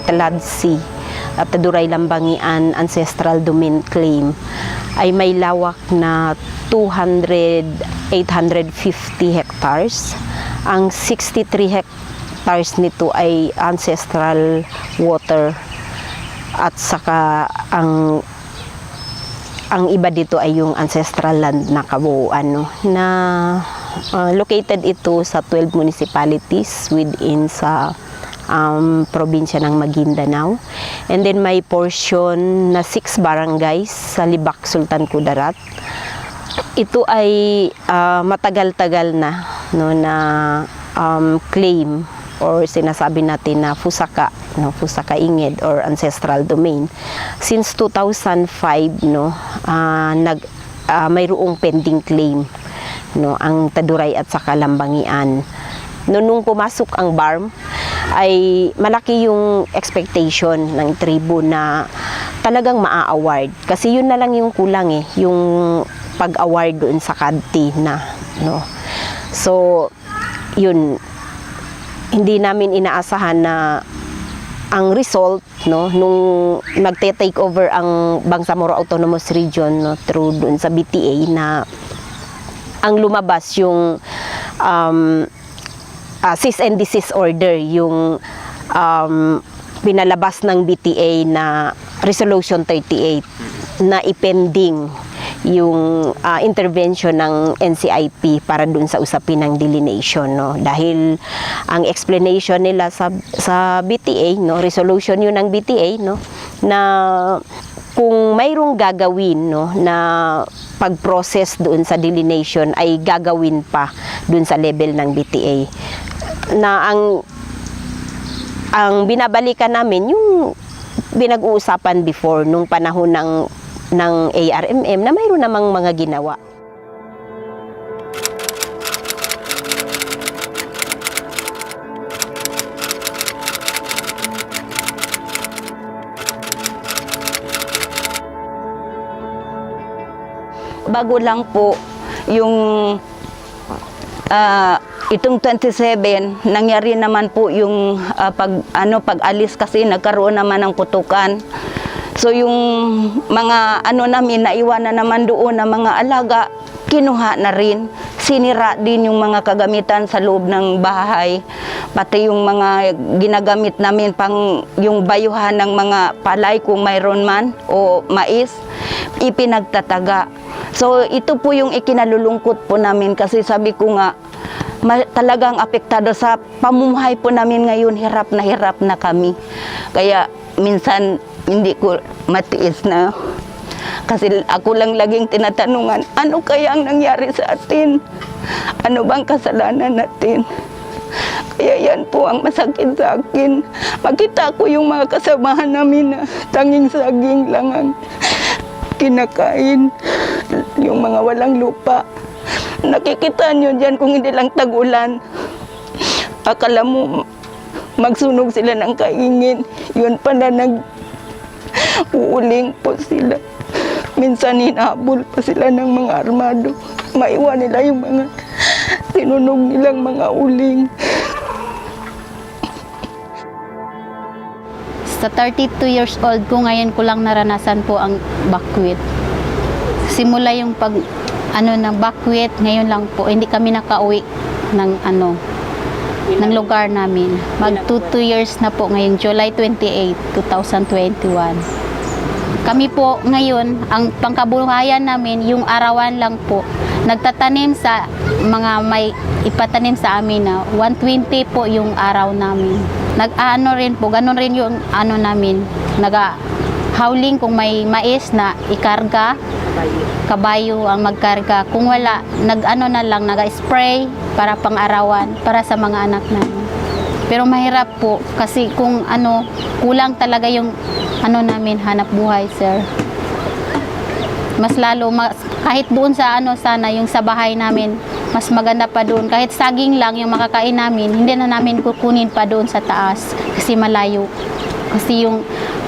Taladsi at Taduray Lambangian Ancestral Domain Claim ay may lawak na 850 hectares. Ang 63 hectares nito ay ancestral water at saka ang iba dito ay yung ancestral land na kabuuan, no? Na located ito sa 12 municipalities within sa probinsya ng Maguindanao. And then may portion na 6 barangays sa Libak, Sultan Kudarat. Ito ay matagal-tagal na, no, na claim or sinasabi natin na Fusaka, no, Fusaka Inged or ancestral domain. Since 2005, no, mayroong pending claim, no, ang Taduray at saka Lambangian. No, nung pumasok ang BARM, ay malaki yung expectation ng tribo na talagang maa-award. Kasi yun na lang yung kulang yung pag-award doon sa CADTI na, no. So, yun, hindi namin inaasahan na ang result, no, nung nagte-take over ang Bangsamoro Autonomous Region, no, through doon sa BTA na ang lumabas yung cease and desist order, yung pinalabas ng BTA na Resolution 38 na ipending yung intervention ng NCIP para dun sa usapin ng delineation, no, dahil ang explanation nila sa BTA, no, resolution yun ng BTA, no, na kung mayroong gagawin, no, na pag-process doon sa delineation ay gagawin pa doon sa level ng BTA, na ang binabalikan namin yung pinag-uusapan before nung panahon ng ARMM na mayroon namang mga ginawa. Bago lang po yung itong 27, nangyari naman po yung pag-alis kasi nagkaroon naman ng putukan. So yung mga namin naiwanan naman doon na mga alaga, kinuha na rin. Sinira din yung mga kagamitan sa loob ng bahay. Pati yung mga ginagamit namin pang yung bayuhan ng mga palay kung mayroon man o mais, ipinagtataga. So ito po yung ikinalulungkot po namin kasi sabi ko nga, talagang apektado sa pamumuhay po namin ngayon, hirap na kami. Kaya minsan hindi ko matiis na. Kasi ako lang laging tinatanungan, ano kaya ang nangyari sa atin? Ano bang kasalanan natin? Kaya yan po ang masakit sa akin. Makita ko yung mga kasamahan namin na tanging saging lang ang kinakain. Yung mga walang lupa. Nakikita nyo dyan kung hindi lang tag-ulan. Akala mo magsunog sila ng kaingin. Yun pala uuling po sila. Minsan hinahabol pa sila ng mga armado. Maiwan nila yung mga sinunog nilang mga uling. Sa 32 years old ko, ngayon ko lang naranasan po ang buckwheat. Simula yung ng buckwheat, ngayon lang po, hindi kami nakauwi ng ng lugar namin. Mag 2 years na po ngayong July 28, 2021. Kami po ngayon, ang pangkabuhayan namin, yung arawan lang po. Nagtatanim sa mga may ipatanim sa amin na 120 po yung araw namin. Nag-ano rin po, ganun rin yung namin. Nag-howling kung may mais na ikarga, kabayo ang magkarga. Kung wala, nag-spray para pang-arawan, para sa mga anak namin. Pero mahirap po kasi kung kulang talaga yung namin hanap buhay, sir. Mas lalo kahit doon sa sana yung sa bahay namin, mas maganda pa doon. Kahit saging lang yung makakain namin, hindi na namin kukunin pa doon sa taas kasi malayo. Kasi yung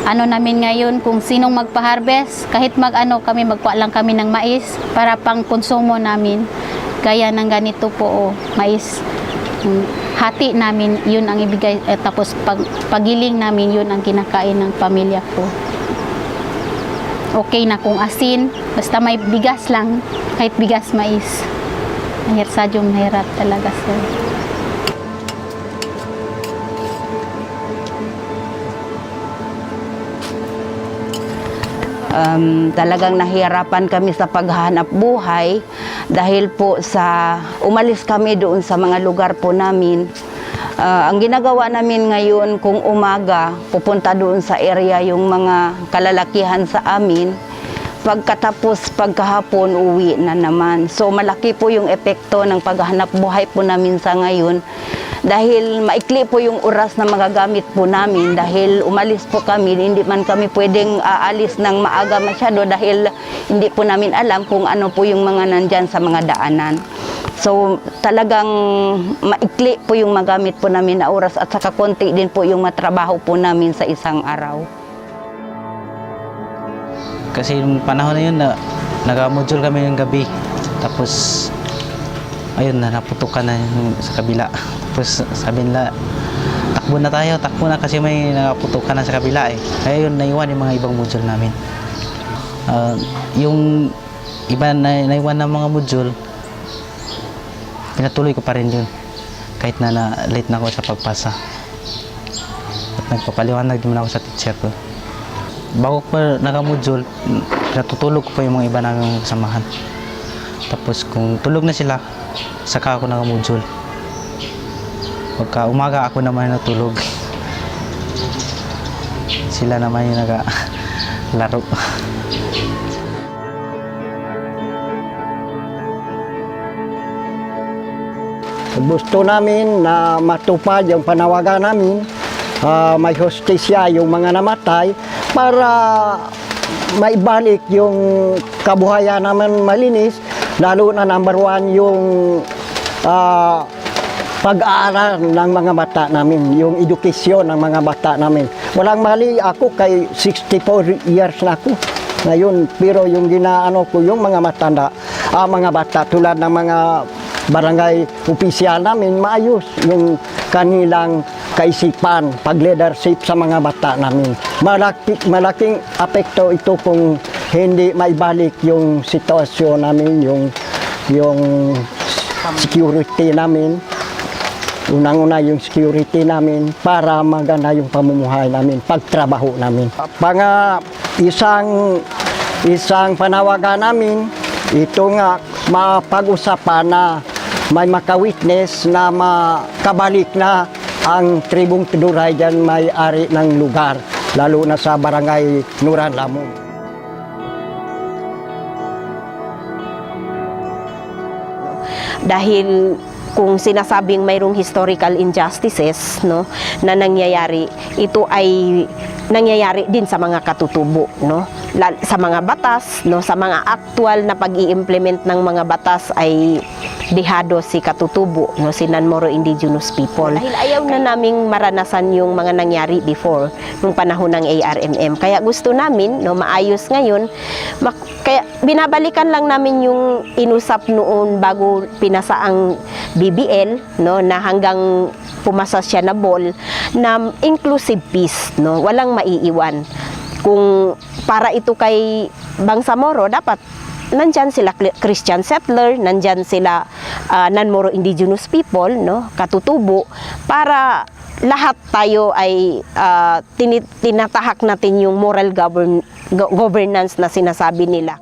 namin ngayon, kung sinong magpa-harvest, kahit kami magkuha lang kami ng mais para pang konsumo namin. Gaya ng ganito po, mais. hati namin, yun ang ibigay, tapos pagiling namin, yun ang kinakain ng pamilya ko. Okay na kung asin, basta may bigas lang, kahit bigas mais. Sadyong mahirap talaga, sir. Talagang nahihirapan kami sa paghahanap buhay dahil po sa umalis kami doon sa mga lugar po namin. Ang ginagawa namin ngayon kung umaga, pupunta doon sa area yung mga kalalakihan sa amin. Pagkatapos pagkahapon, uwi na naman. So malaki po yung epekto ng paghahanap buhay po namin sa ngayon. Dahil maikli po yung oras na magagamit po namin dahil umalis po kami, hindi man kami pwedeng aalis ng maaga masyado dahil hindi po namin alam kung ano po yung mga nandyan sa mga daanan. So talagang maikli po yung magamit po namin na oras at saka konti din po yung matrabaho po namin sa isang araw. Kasi yung panahon na yun, nag-module kami ng gabi. Tapos, ayun na, naputukan na yung sa kabila. Tapos sabi nila, takbo na kasi may naputukan na sa kabila eh. Kaya yun, naiwan yung mga ibang module namin. Yung iba na naiwan ng mga module, pinatuloy ko pa rin yun. Kahit na late na ako sa pagpasa. At nagpapaliwanag din ako sa teacher ko. Bago ko naka-module, pinatutulog ko pa yung mga iba namin kasamahan. Tapos kung tulog na sila, saka ako naka-module. Pagka umaga ako naman natulog. Sila naman yung nagalaro. Gusto namin na matupad yung panawagan namin, may hustisya yung mga namatay para maibalik yung kabuhayan naman malinis, lalo na number 1 yung pag-aaral ng mga bata namin, yung edukasyon ng mga bata namin. Walang mali, ako kay 64 years na ako ngayon, pero yung ginaano ko yung mga matanda, mga bata tulad ng mga barangay opisyal namin, maayos yung kanilang kaisipan, pag-leadership sa mga bata namin. Malaking apekto ito kung hindi maibalik yung sitwasyon namin, yung security namin. Unang-una yung security namin para maganda yung pamumuhay namin, pagtrabaho namin. Isang panawagan namin, ito nga mapag-usapan na may maka-witness na makabalik na ang tribong Tiduray dyan may-ari ng lugar, lalo na sa barangay Nuran Lamong. Dahil kung sinasabing mayroong historical injustices, no, na nangyayari, ito ay nangyayari din sa mga katutubo, no, sa mga batas, no, sa mga aktual na pag-i-implement ng mga batas ay dehado si katutubo, no, si non-Moro indigenous people. Dahil ayaw na naming maranasan yung mga nangyari before, nung panahon ng ARMM. Kaya gusto namin, no, maayos ngayon, kaya binabalikan lang namin yung inusap noon bago pinasa ang BBL, no, na hanggang pumasa siya na ball, na inclusive peace, no, walang maiiwan. Kung para ito kay Bangsamoro, dapat nandyan sila Christian settler, nandyan sila non-Moro indigenous people, no, katutubo, para lahat tayo ay tinatahak natin yung moral governance na sinasabi nila.